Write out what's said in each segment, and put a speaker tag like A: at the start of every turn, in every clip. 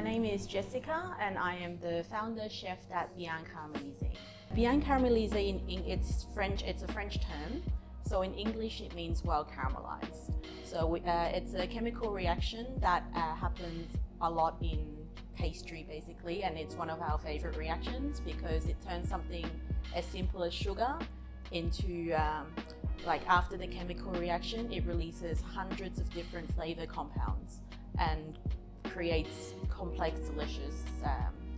A: My name is Jessica and I am the founder chef at Bianca Caramélisé. Bianca Caramélisé, it's a French term. So in English it means well caramelized. So it's a chemical reaction that happens a lot in pastry basically, and it's one of our favorite reactions because it turns something as simple as sugar into like after the chemical reaction it releases hundreds of different flavor compounds and creates complex delicious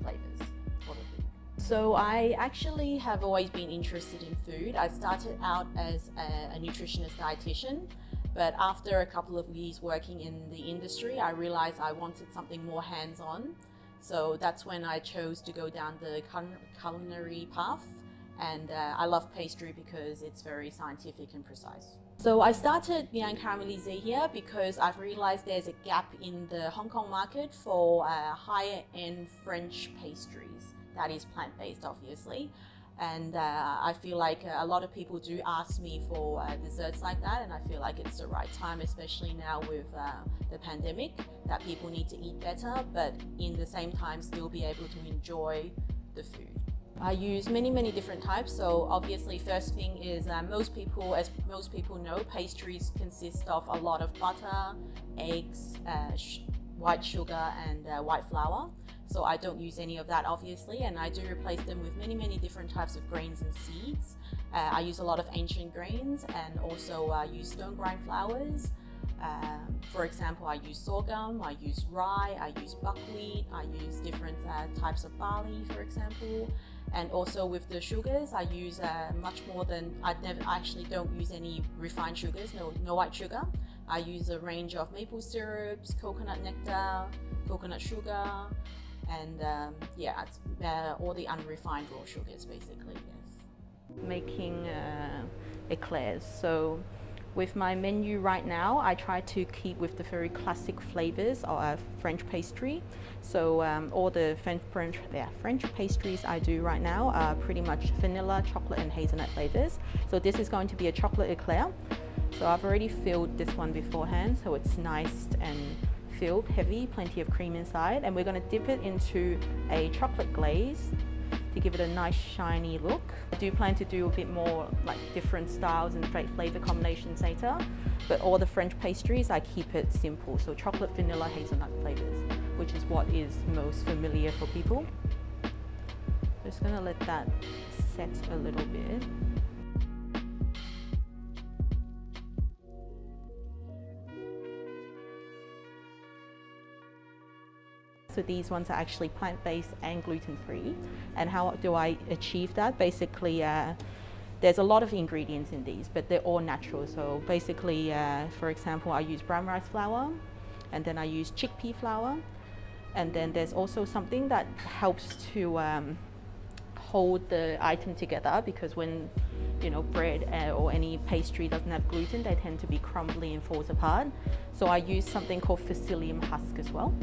A: flavors for the food. So I actually have always been interested in food. I started out as a nutritionist dietitian, but after a couple of years working in the industry I realized I wanted something more hands-on. So that's when I chose to go down the culinary path. And I love pastry because it's very scientific and precise. So I started Bianca Caramélisé here because I've realized there's a gap in the Hong Kong market for higher end French pastries. That is plant-based obviously. And I feel like a lot of people do ask me for desserts like that, and I feel like it's the right time, especially now with the pandemic, that people need to eat better, but in the same time still be able to enjoy the food. I use many different types. So obviously first thing is as most people know, pastries consist of a lot of butter, eggs, white sugar and white flour. So I don't use any of that obviously, and I do replace them with many different types of grains and seeds. I use a lot of ancient grains and also use stone grind flours. For example, I use sorghum, I use rye, I use buckwheat, I use different types of barley, for example. And also with the sugars, I use much more than, I actually don't use any refined sugars, no white sugar. I use a range of maple syrups, coconut nectar, coconut sugar, and all the unrefined raw sugars basically, yes. Making eclairs. So with my menu right now, I try to keep with the very classic flavors of French pastry. So all the French pastries I do right now are pretty much vanilla, chocolate and hazelnut flavors. So this is going to be a chocolate eclair. So I've already filled this one beforehand, so it's nice and filled, heavy, plenty of cream inside. And we're going to dip it into a chocolate glaze to give it a nice shiny look. I do plan to do a bit more like different styles and flavor combinations later, but all the French pastries I keep it simple, so chocolate, vanilla, hazelnut flavors, which is what is most familiar for people. Just gonna let that set a little bit. So these ones are actually plant-based and gluten-free. And how do I achieve that? Basically, there's a lot of ingredients in these, but they're all natural. So basically, for example, I use brown rice flour, and then I use chickpea flour. And then there's also something that helps to hold the item together, because when bread or any pastry doesn't have gluten, they tend to be crumbly and falls apart. So I use something called psyllium husk as well.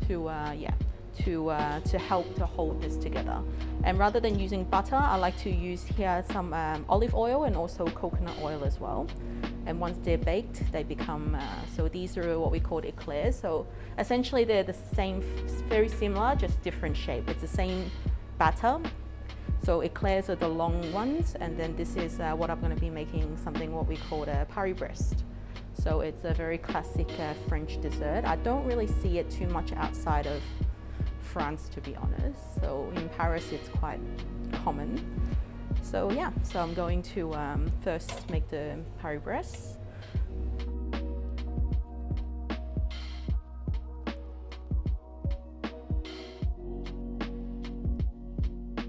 A: To help to hold this together. And rather than using butter, I like to use here some olive oil and also coconut oil as well. And once they're baked, they become, so these are what we call eclairs. So essentially they're the same, very similar, just different shape. It's the same batter. So eclairs are the long ones, and then this is what I'm going to be making, something what we call a Paris-Brest. So it's a very classic French dessert. I don't really see it too much outside of France, to be honest. So in Paris, it's quite common. So yeah, so I'm going to first make the Paris-Brest.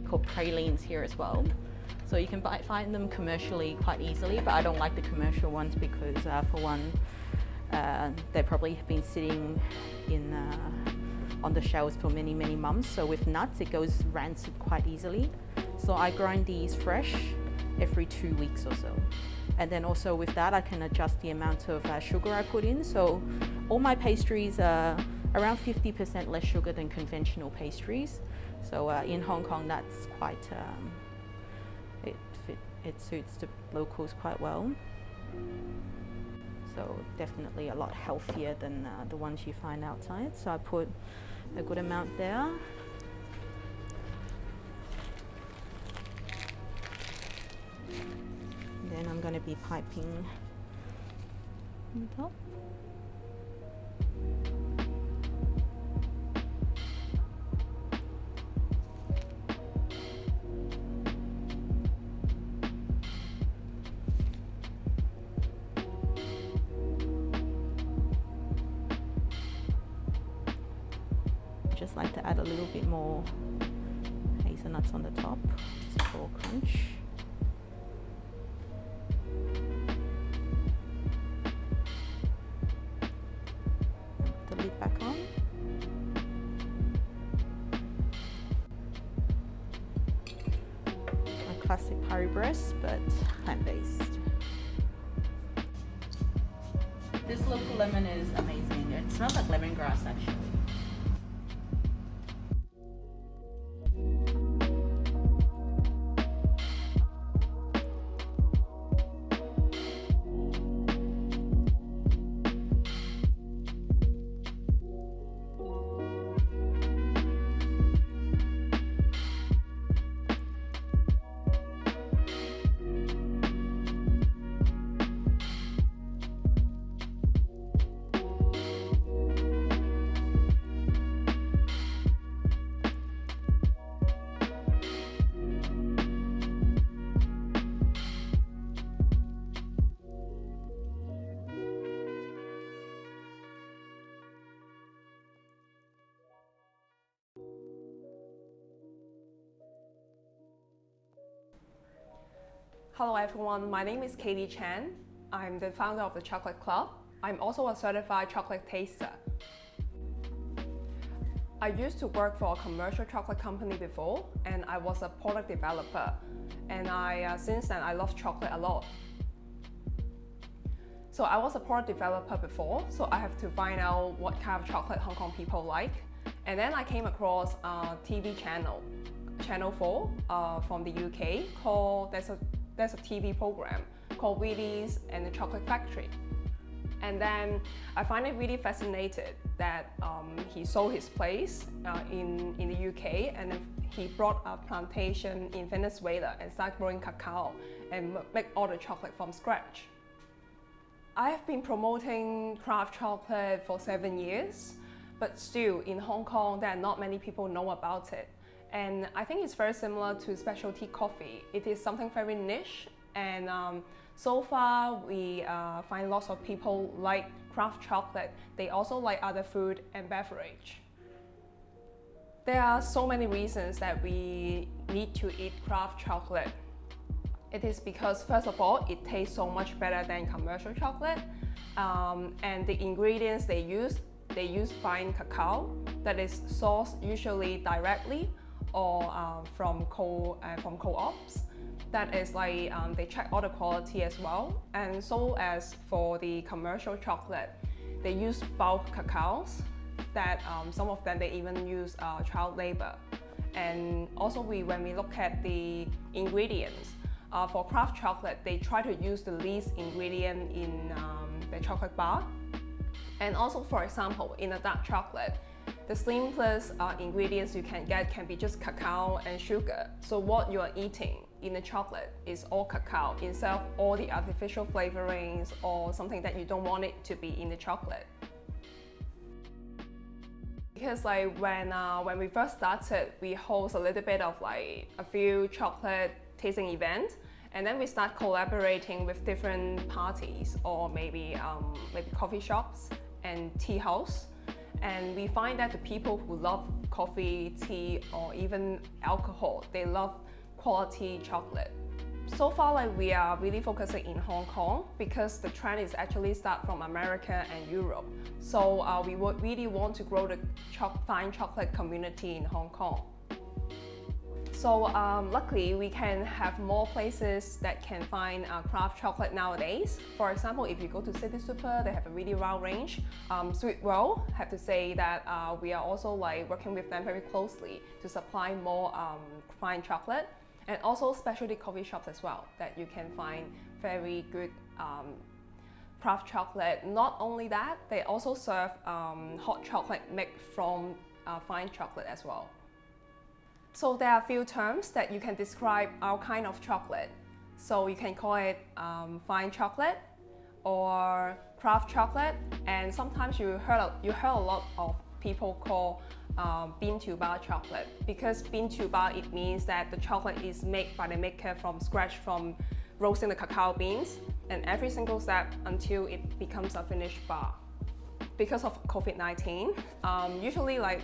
A: Called pralines here as well. So you can find them commercially quite easily, but I don't like the commercial ones because for one, they probably have been sitting on the shelves for many months. So with nuts, it goes rancid quite easily. So I grind these fresh every 2 weeks or so. And then also with that, I can adjust the amount of sugar I put in. So all my pastries are around 50% less sugar than conventional pastries. So in Hong Kong, that's quite, it suits the locals quite well. So definitely a lot healthier than the ones you find outside. So I put a good amount there. Then I'm going to be piping on the top. Just like to add a little bit more hazelnuts on the top, just for crunch. Put the lid back on. A classic Paris-Brest, but plant-based. This local lemon is amazing. It smells like lemongrass actually.
B: Hello everyone, my name is Katie Chan. I'm the founder of the Chocolate Club. I'm also a certified chocolate taster. I used to work for a commercial chocolate company before, and I was a product developer. And since then, I love chocolate a lot. So I was a product developer before, so I have to find out what kind of chocolate Hong Kong people like. And then I came across a TV channel, Channel 4 from the UK, called, there's a TV program called Willy's and the Chocolate Factory. And then I find it really fascinated that he sold his place in the UK, and then he brought a plantation in Venezuela and started growing cacao and make all the chocolate from scratch. I have been promoting craft chocolate for 7 years, but still in Hong Kong there are not many people know about it. And I think it's very similar to specialty coffee. It is something very niche, and so far we find lots of people like craft chocolate. They also like other food and beverage. There are so many reasons that we need to eat craft chocolate. It is because, first of all, it tastes so much better than commercial chocolate, and the ingredients they use fine cacao that is sourced usually directly or from co-ops. That is like they check all the quality as well. And so as for the commercial chocolate, they use bulk cacaos that some of them they even use child labor. And also when we look at the ingredients, for craft chocolate, they try to use the least ingredient in the chocolate bar. And also, for example, in a dark chocolate, the simplest ingredients you can get can be just cacao and sugar. So what you are eating in the chocolate is all cacao instead of all the artificial flavorings or something that you don't want it to be in the chocolate. Because like when we first started, we host a little bit of like a few chocolate tasting events, and then we start collaborating with different parties or maybe coffee shops and tea house. And we find that the people who love coffee, tea, or even alcohol, they love quality chocolate. So far, like, we are really focusing in Hong Kong because the trend is actually start from America and Europe. So we would really want to grow the fine chocolate community in Hong Kong. So luckily, we can have more places that can find craft chocolate nowadays. For example, if you go to City Super, they have a really wide range. Sweet Roll, have to say that we are also like working with them very closely to supply more fine chocolate, and also specialty coffee shops as well that you can find very good craft chocolate. Not only that, they also serve hot chocolate made from fine chocolate as well. So there are a few terms that you can describe our kind of chocolate. So you can call it fine chocolate or craft chocolate, and sometimes you heard a lot of people call bean to bar chocolate, because bean to bar, it means that the chocolate is made by the maker from scratch, from roasting the cacao beans and every single step until it becomes a finished bar. Because of COVID-19, usually like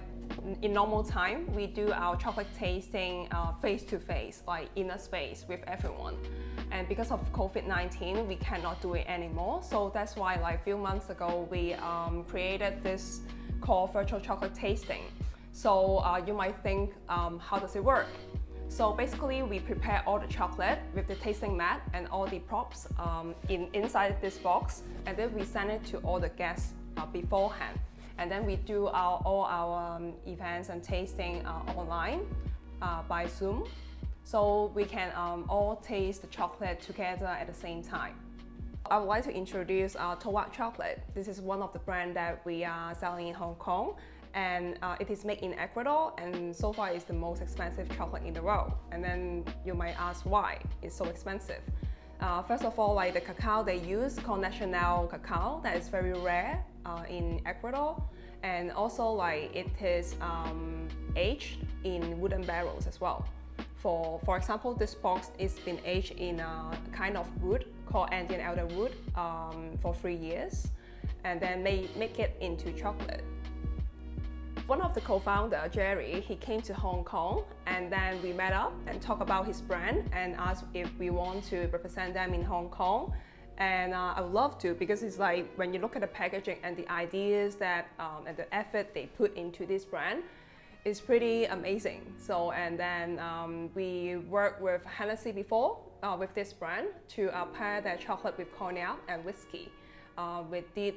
B: in normal time, we do our chocolate tasting face-to-face, like in a space with everyone. And because of COVID-19, we cannot do it anymore. So that's why like a few months ago, we created this called virtual chocolate tasting. So you might think, how does it work? So basically, we prepare all the chocolate with the tasting mat and all the props inside this box, and then we send it to all the guests beforehand. And then we do all our events and tasting online by Zoom. So we can all taste the chocolate together at the same time. I would like to introduce Taiwan chocolate. This is one of the brands that we are selling in Hong Kong, and it is made in Ecuador, and so far it's the most expensive chocolate in the world. And then you might ask why it's so expensive. First of all, like the cacao they use called National cacao, that is very rare in Ecuador, and also like it is aged in wooden barrels as well. For example, this box is been aged in a kind of wood called Andean elder wood for 3 years, and then make it into chocolate. One of the co-founder, Jerry, he came to Hong Kong, and then we met up and talked about his brand and asked if we want to represent them in Hong Kong. And I would love to, because it's like when you look at the packaging and the ideas that and the effort they put into this brand, it's pretty amazing. So, and then we worked with Hennessy before with this brand to pair their chocolate with cognac and whiskey. We did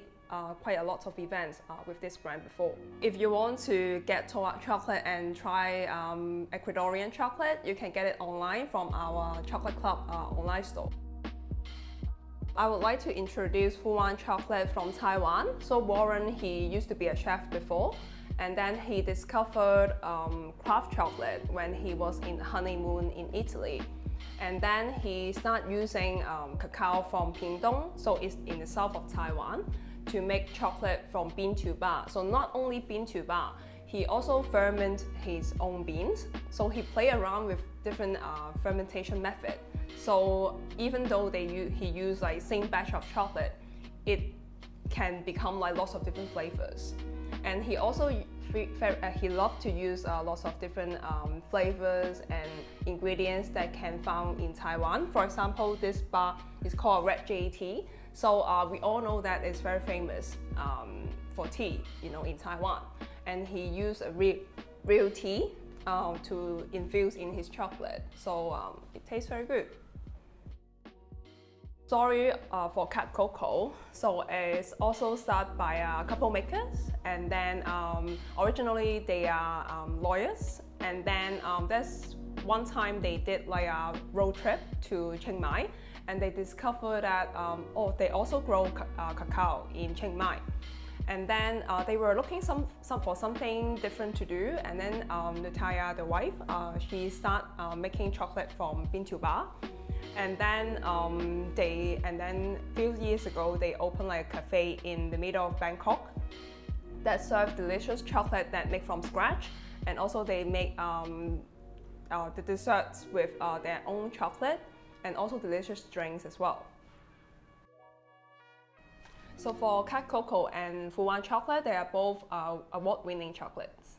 B: quite a lot of events with this brand before. If you want to get Taiwan chocolate and try Ecuadorian chocolate, you can get it online from our Chocolate Club online store. I would like to introduce Fuwan chocolate from Taiwan. So Warren, he used to be a chef before, and then he discovered craft chocolate when he was in honeymoon in Italy. And then he started using cacao from Pingdong, so it's in the south of Taiwan, to make chocolate from bean to bar. So not only bean to bar, he also ferment his own beans. So he played around with different fermentation method. So even though he used like same batch of chocolate, it can become like lots of different flavors. And he also he loved to use lots of different flavors and ingredients that can found in Taiwan. For example, this bar is called Red J tea. So we all know that it's very famous for tea, you know, in Taiwan. And he used a real tea to infuse in his chocolate. So it tastes very good. Story for Cat Cocoa. So it's also started by a couple makers, and then originally they are lawyers, and then there's one time they did like a road trip to Chiang Mai, and they discovered that they also grow cacao in Chiang Mai. And then they were looking for something different to do, and then Natalia, the wife, she started making chocolate from bean to bar. And then a few years ago, they opened like a cafe in the middle of Bangkok that served delicious chocolate that made from scratch, and also they make the desserts with their own chocolate, and also delicious drinks as well. So for Cat Cocoa and Fuwan chocolate, they are both award-winning chocolates.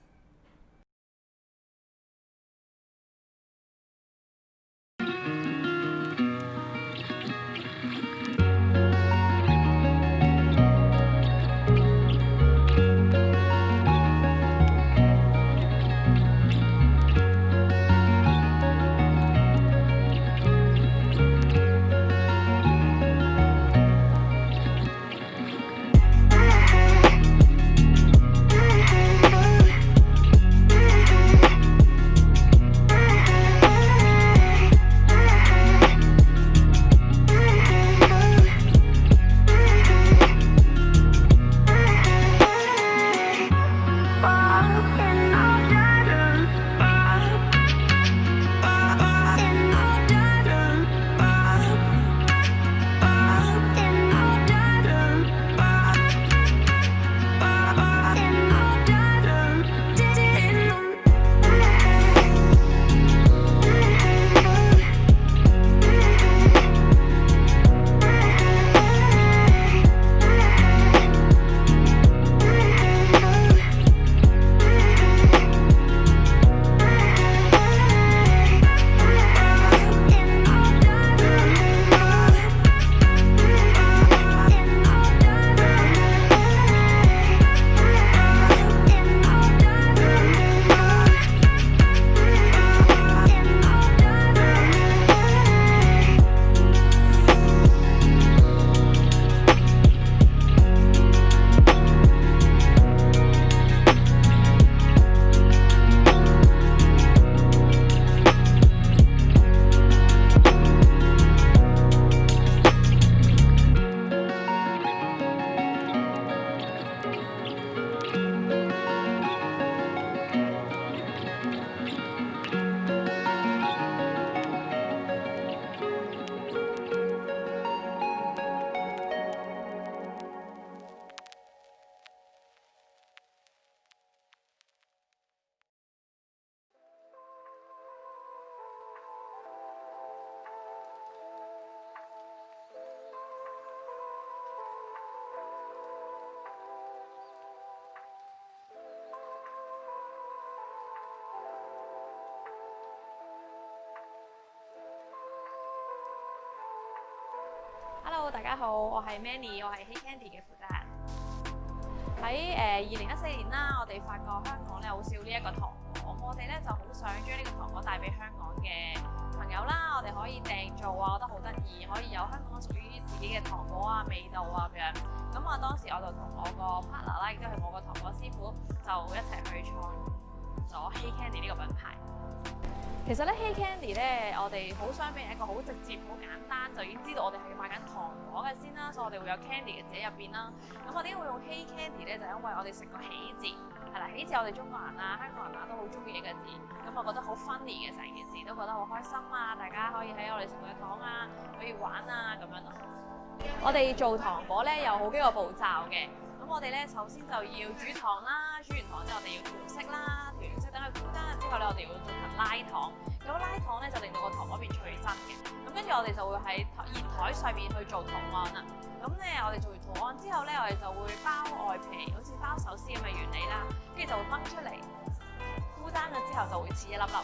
C: Hello， 大家好，我係 Manny， 我係 Hey Candy 嘅負責人。喺2014年啦，我哋發覺香港咧好少呢一個糖果，咁我哋咧就好想將呢個糖果帶俾香港嘅朋友啦，我哋可以訂做啊，我覺得好得意，可以有香港屬於自己嘅糖果啊、味道啊咁樣。咁啊，當時我就同我個 partner 啦，亦都係我個糖果師傅，就一齊去創咗 Hey Candy 呢個品牌。其實咧 Hey Candy 咧，我哋好想俾一個好直接、好簡單，就已經知道我哋係賣緊糖果嘅先啦，所以我哋會有 candy 嘅字喺入邊啦。咁我點解會用 Hey Candy 咧？就因為我哋食個喜字，係啦，喜字我哋中國人啊、香港人啊都好中意嘅字，咁我覺得好 funny 嘅成件事，都覺得好開心啊！大家可以喺我哋食嘅糖啊，可以玩啊咁樣咯。我哋做糖果咧有好幾個步驟嘅。咁我哋咧首先就要煮糖啦，煮完糖之後我哋要調色啦，調完色等佢枯乾之後咧，我哋要進行拉糖。咁拉糖咧就令到個糖果變脆身嘅。咁跟住我哋就會喺熱台上面去做圖案啦。咁咧我哋做完圖案之後咧，我哋就會包外皮，好似包壽司咁嘅原理啦。跟住就會掹出嚟，枯乾咗之後就會似一粒粒。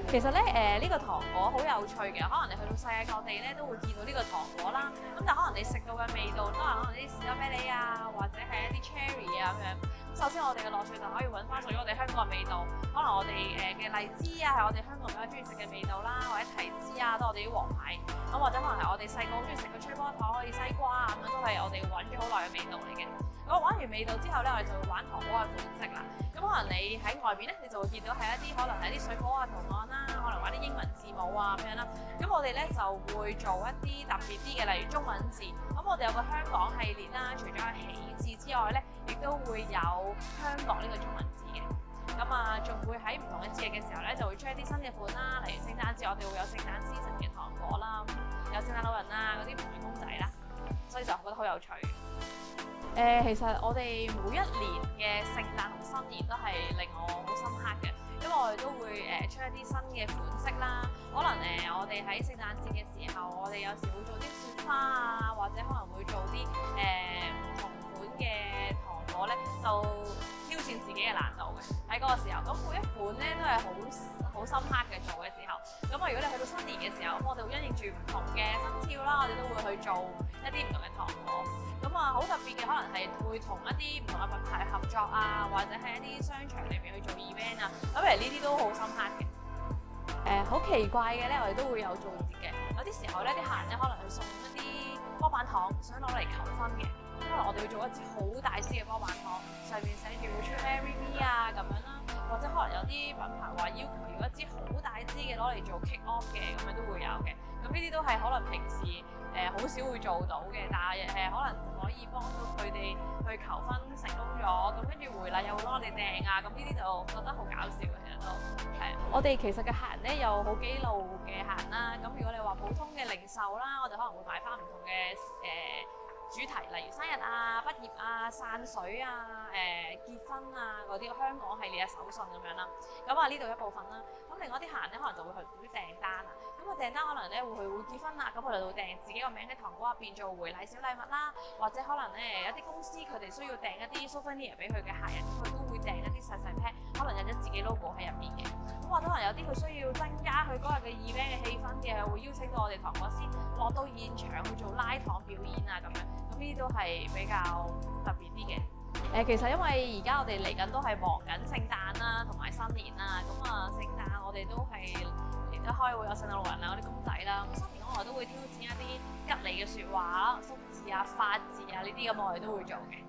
C: 其實咧，呢個糖果好有趣嘅，可能你去到世界各地咧都會見到呢個糖果啦。咁但可能你食到嘅味道都係可能啲士多啤梨啊，或者係一啲 cherry 啊咁樣。咁首先我哋嘅樂趣就可以揾翻屬於我哋香港嘅味道，可能我哋嘅荔枝啊係我哋香港比較中意食嘅味道啦，或者提子啊都係我哋啲王牌。咁或者可能係我哋細個好中意食嘅吹波糖，可以西瓜啊咁樣都係我哋揾咗好耐嘅味道嚟嘅。咁玩完味道之後咧，我哋就會玩糖果嘅款式啦。咁可能你喺外邊咧，你就會見到係一啲可能係一啲水果啊圖案啦，可能玩啲英文字母啊咁樣啦。咁我哋咧就會做一啲特別啲嘅，例如中文字。咁我哋有個香港系列啦，除咗係喜字之外咧，亦都會有香港呢個中文字嘅。咁啊，仲會喺唔同嘅節日嘅時候咧，就會出一啲新嘅款啦，例如聖誕節我哋會有聖誕 season 嘅糖果啦，有聖誕老人啊嗰啲唔同嘅公仔啦，所以就覺得好有趣。其實我哋每一年嘅聖誕同新年都係令我好深刻嘅，因為我哋都會出一啲新嘅款式啦。可能我哋喺聖誕節嘅時候，我哋有時會做啲雪花啊，或者可能會做啲唔同款嘅糖果咧，就挑戰自己嘅難度嘅喺嗰個時候。咁每一款咧都係好深刻嘅做嘅時候。咁啊，如果你去到新年嘅時候，咁我哋會因應住唔同嘅生肖啦，我哋都會去做一啲唔同嘅糖果。咁啊，好特別嘅可能係會同一啲唔同嘅品牌合作啊，或者喺一啲商場裏面去做 event 啊。咁其實呢啲都好深刻嘅。好奇怪嘅咧，我哋都會有做節嘅。有啲時候咧，啲客人咧可能去送一啲波板糖，想攞嚟求婚嘅。可能我哋會做一支好大支嘅波板糖，上面寫住 Wish you Merry Me 啊咁樣啦。或者可能有啲品牌話要求要一支好大支嘅攞嚟做 kick off 嘅，咁樣都會有嘅。咁呢啲都係可能平時好少會做到嘅，但係可能可以幫到佢哋去求婚成功咗，咁跟住回禮又會幫我哋訂啊，咁呢啲就覺得好搞笑嘅，其實都係。我哋其實嘅客人咧有好幾路嘅客人啦，咁如果你話普通嘅零售啦，我哋可能會買翻唔同嘅主題，例如生日啊、畢業啊、散水啊、結婚啊嗰啲香港系列嘅手信咁樣啦。咁啊呢度一部分啦。咁另外啲客人咧可能就會去啲訂單啊。咁個訂單可能咧會結婚啦，咁我哋就會訂自己個名喺糖果入邊做回禮小禮物啦。或者可能咧有啲公司佢哋需要訂一啲 souvenir 俾佢嘅客人，佢都會訂一啲細細 pack，可能印咗自己 logo 喺入邊嘅。咁或者可能有啲佢需要增加佢嗰日嘅 event 嘅氣氛嘅，會邀請到我哋糖果師落到現場去做拉糖表演啊咁樣。咁呢啲都係比較特別啲嘅。其實因為而家我哋嚟緊都係忙緊聖誕啦，同埋新年啦。咁啊，聖誕我哋都係嚟得開會有聖誕老人啊嗰啲公仔啦。咁新年我哋都會挑戰一啲吉利嘅説話啦、福字啊、發字啊呢啲咁，我哋都會做嘅。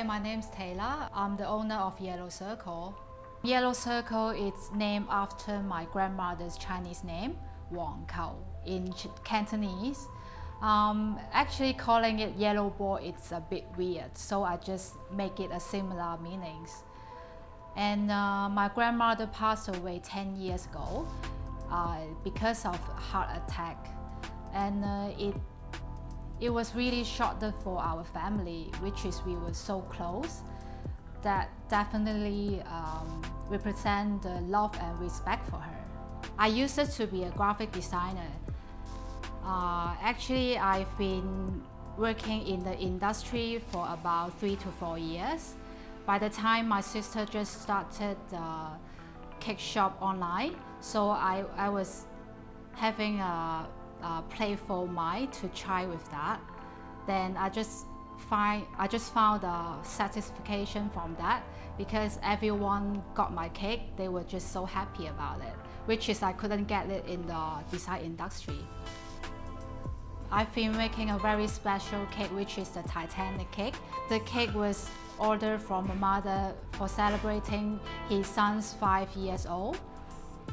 D: my name's Taylor. I'm the owner of Yellow Circle. Yellow Circle is named after my grandmother's Chinese name, Wang Kao, in Cantonese. Actually calling it yellow ball, it's a bit weird, so I just make it a similar meanings. And my grandmother passed away 10 years ago because of heart attack. And it was really shocking for our family, which is we were so close. That definitely represent the love and respect for her. I used to be a graphic designer. Actually, I've been working in the industry for about 3 to 4 years. By the time my sister just started the cake shop online, so I was having a playful mind to try with that. Then I just found a satisfaction from that, because everyone got my cake. They were just so happy about it, which is I couldn't get it in the design industry. I've been making a very special cake, which is the Titanic cake. The cake was ordered from a mother for celebrating his son's 5 years old.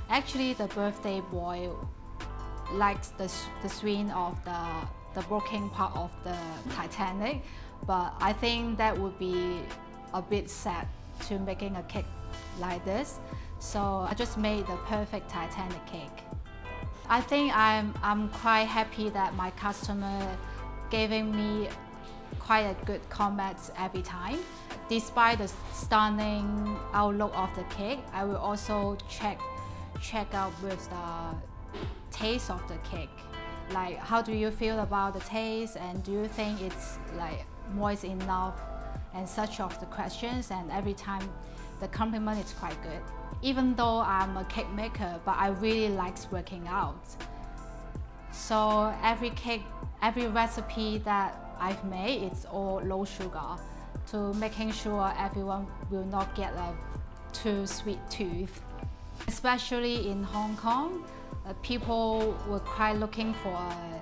D: Actually, the birthday boy likes the swing of the broken part of the Titanic, but I think that would be a bit sad to making a cake like this. So I just made the perfect Titanic cake. I think I'm quite happy that my customer giving me quite a good comments every time. Despite the stunning outlook of the cake, I will also check out with the taste of the cake. Like, how do you feel about the taste, and do you think it's like moist enough, and such of the questions, and every time the compliment is quite good. Even though I'm a cake maker, but I really like working out. So every cake, every recipe that I've made, it's all low sugar, to making sure everyone will not get a too sweet tooth. Especially in Hong Kong, people were quite looking for a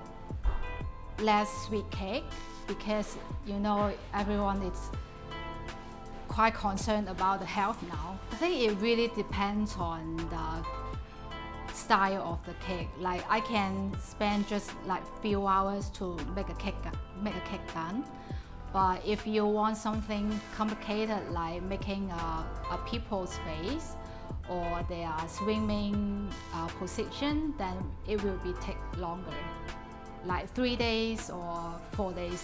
D: less sweet cake, because everyone is quite concerned about the health now. I think it really depends on the style of the cake. Like, I can spend just like few hours to make a cake done. But if you want something complicated, like making a people's face or their swimming position, then it will take longer, like 3 days or 4 days.